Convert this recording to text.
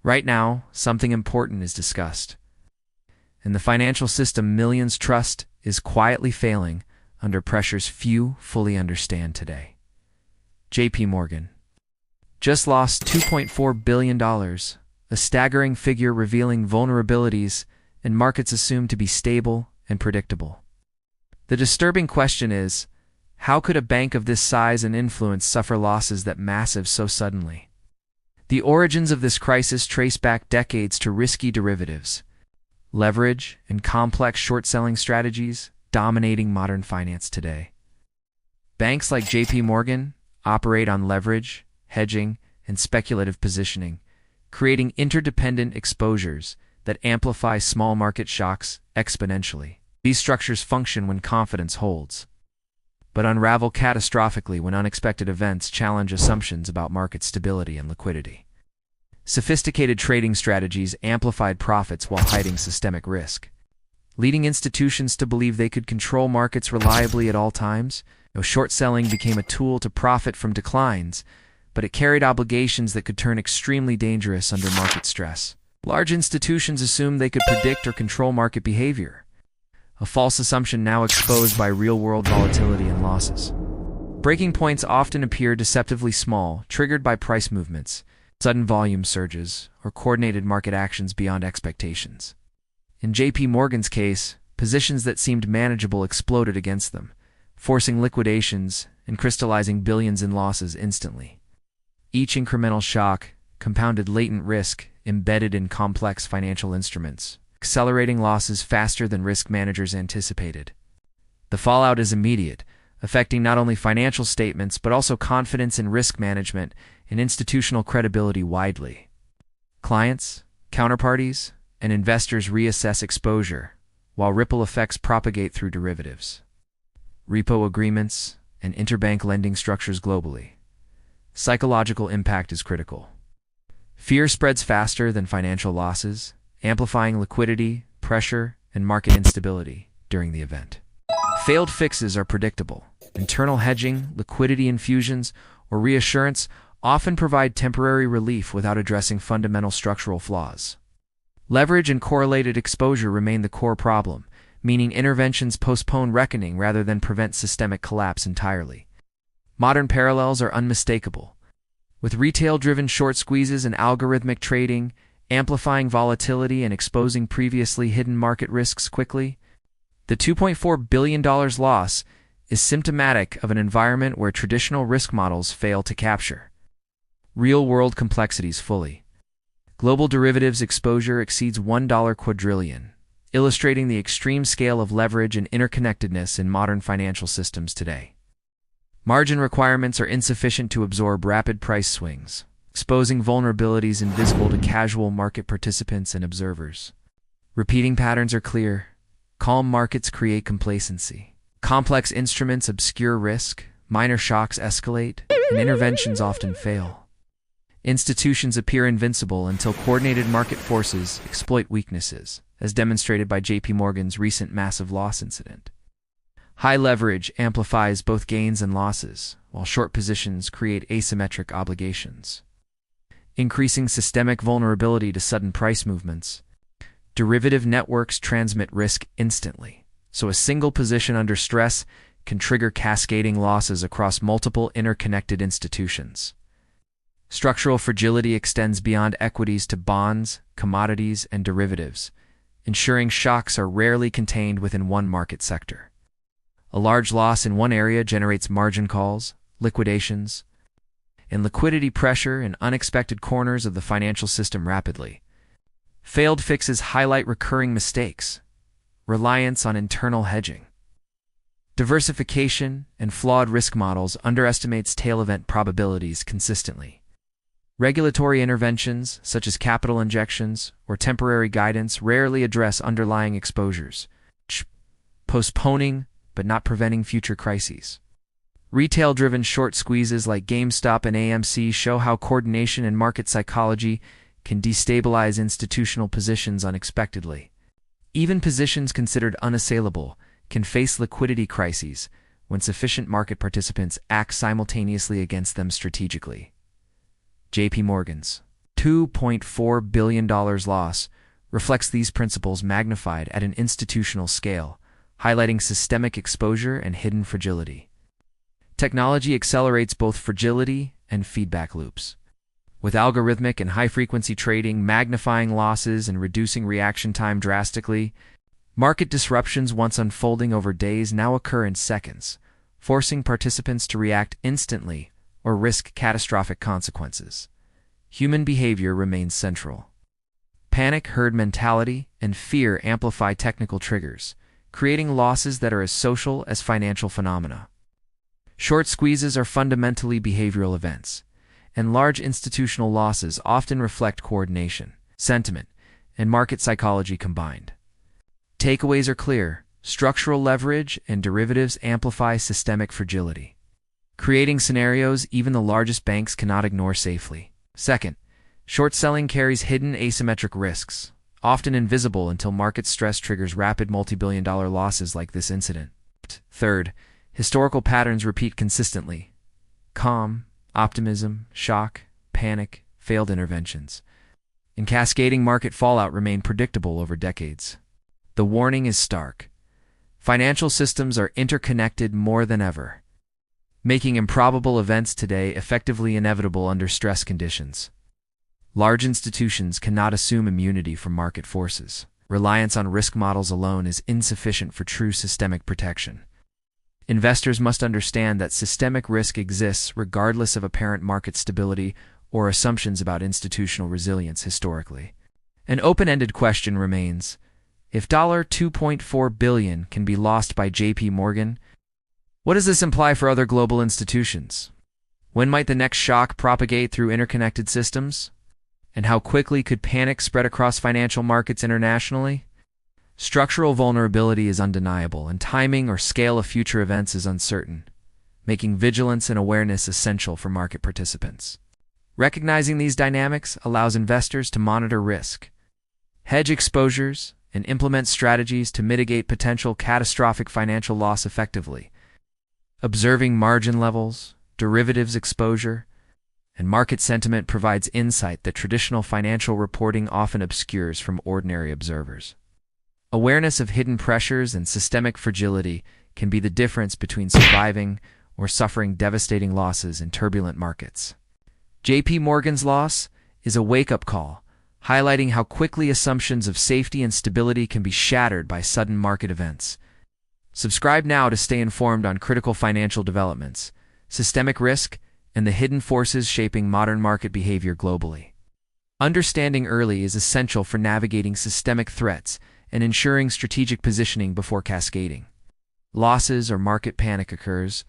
Right now, something important is discussed. In the financial system millions trust is quietly failing under pressures few fully understand today. JP Morgan just lost $2.4 billion, a staggering figure revealing vulnerabilities and markets assumed to be stable and predictable. The disturbing question is, how could a bank of this size and influence suffer losses that massive so suddenly? The origins of this crisis trace back decades to risky derivatives, leverage, and complex short-selling strategies dominating modern finance today. Banks like JP Morgan operate on leverage, hedging, and speculative positioning, creating interdependent exposures that amplify small market shocks exponentially. These structures function when confidence holds, but unravel catastrophically when unexpected events challenge assumptions about market stability and liquidity. Sophisticated trading strategies amplified profits while hiding systemic risk, leading institutions to believe they could control markets reliably at all times. Short selling became a tool to profit from declines, but it carried obligations that could turn extremely dangerous under market stress. Large institutions assumed they could predict or control market behavior, a false assumption now exposed by real-world volatility and losses. Breaking points often appear deceptively small, triggered by price movements, sudden volume surges, or coordinated market actions beyond expectations. In JP Morgan's case, positions that seemed manageable exploded against them, forcing liquidations and crystallizing billions in losses instantly. Each incremental shock compounded latent risk embedded in complex financial instruments, accelerating losses faster than risk managers anticipated. The fallout is immediate, affecting not only financial statements but also confidence in risk management and institutional credibility widely. Clients, counterparties, and investors reassess exposure, while ripple effects propagate through derivatives, repo agreements, and interbank lending structures globally. Psychological impact is critical. Fear spreads faster than financial losses, amplifying liquidity, pressure, and market instability during the event. Failed fixes are predictable. Internal hedging, liquidity infusions, or reassurance often provide temporary relief without addressing fundamental structural flaws. Leverage and correlated exposure remain the core problem, meaning interventions postpone reckoning rather than prevent systemic collapse entirely. Modern parallels are unmistakable, with retail-driven short squeezes and algorithmic trading amplifying volatility and exposing previously hidden market risks quickly. The $2.4 billion loss is symptomatic of an environment where traditional risk models fail to capture real-world complexities fully. Global derivatives exposure exceeds $1 quadrillion, illustrating the extreme scale of leverage and interconnectedness in modern financial systems today. Margin requirements are insufficient to absorb rapid price swings, exposing vulnerabilities invisible to casual market participants and observers. Repeating patterns are clear. Calm markets create complacency. Complex instruments obscure risk, minor shocks escalate, and interventions often fail. Institutions appear invincible until coordinated market forces exploit weaknesses, as demonstrated by JP Morgan's recent massive loss incident. High leverage amplifies both gains and losses, while short positions create asymmetric obligations, increasing systemic vulnerability to sudden price movements. Derivative networks transmit risk instantly, so a single position under stress can trigger cascading losses across multiple interconnected institutions. Structural fragility extends beyond equities to bonds, commodities, and derivatives, ensuring shocks are rarely contained within one market sector. A large loss in one area generates margin calls, liquidations, and liquidity pressure in unexpected corners of the financial system rapidly. Failed fixes highlight recurring mistakes, reliance on internal hedging, diversification, and flawed risk models underestimates tail event probabilities consistently. Regulatory interventions, such as capital injections or temporary guidance, rarely address underlying exposures, postponing but not preventing future crises. Retail-driven short squeezes like GameStop and AMC show how coordination and market psychology can destabilize institutional positions unexpectedly. Even positions considered unassailable can face liquidity crises when sufficient market participants act simultaneously against them strategically. JP Morgan's $2.4 billion loss reflects these principles magnified at an institutional scale, highlighting systemic exposure and hidden fragility. Technology accelerates both fragility and feedback loops, with algorithmic and high-frequency trading magnifying losses and reducing reaction time drastically. Market disruptions once unfolding over days now occur in seconds, forcing participants to react instantly or risk catastrophic consequences. Human behavior remains central. Panic, herd mentality, and fear amplify technical triggers, creating losses that are as social as financial phenomena. Short squeezes are fundamentally behavioral events, and large institutional losses often reflect coordination, sentiment, and market psychology combined. Takeaways are clear: structural leverage and derivatives amplify systemic fragility, creating scenarios even the largest banks cannot ignore safely. Second, short selling carries hidden asymmetric risks, often invisible until market stress triggers rapid multi-billion-dollar losses like this incident. Third, historical patterns repeat consistently: calm, optimism, shock, panic, failed interventions, and cascading market fallout remain predictable over decades. The warning is stark. Financial systems are interconnected more than ever, making improbable events today effectively inevitable under stress conditions. Large institutions cannot assume immunity from market forces. Reliance on risk models alone is insufficient for true systemic protection. Investors must understand that systemic risk exists regardless of apparent market stability or assumptions about institutional resilience historically. An open-ended question remains: if $2.4 billion can be lost by J.P. Morgan, what does this imply for other global institutions? When might the next shock propagate through interconnected systems? And how quickly could panic spread across financial markets internationally? Structural vulnerability is undeniable, and timing or scale of future events is uncertain, making vigilance and awareness essential for market participants. Recognizing these dynamics allows investors to monitor risk, hedge exposures, and implement strategies to mitigate potential catastrophic financial loss effectively. Observing margin levels, derivatives exposure, and market sentiment provides insight that traditional financial reporting often obscures from ordinary observers. Awareness of hidden pressures and systemic fragility can be the difference between surviving or suffering devastating losses in turbulent markets. J.P. Morgan's loss is a wake-up call, highlighting how quickly assumptions of safety and stability can be shattered by sudden market events. Subscribe now to stay informed on critical financial developments, systemic risk, and the hidden forces shaping modern market behavior globally. Understanding early is essential for navigating systemic threats and ensuring strategic positioning before cascading. Losses or market panic occurs,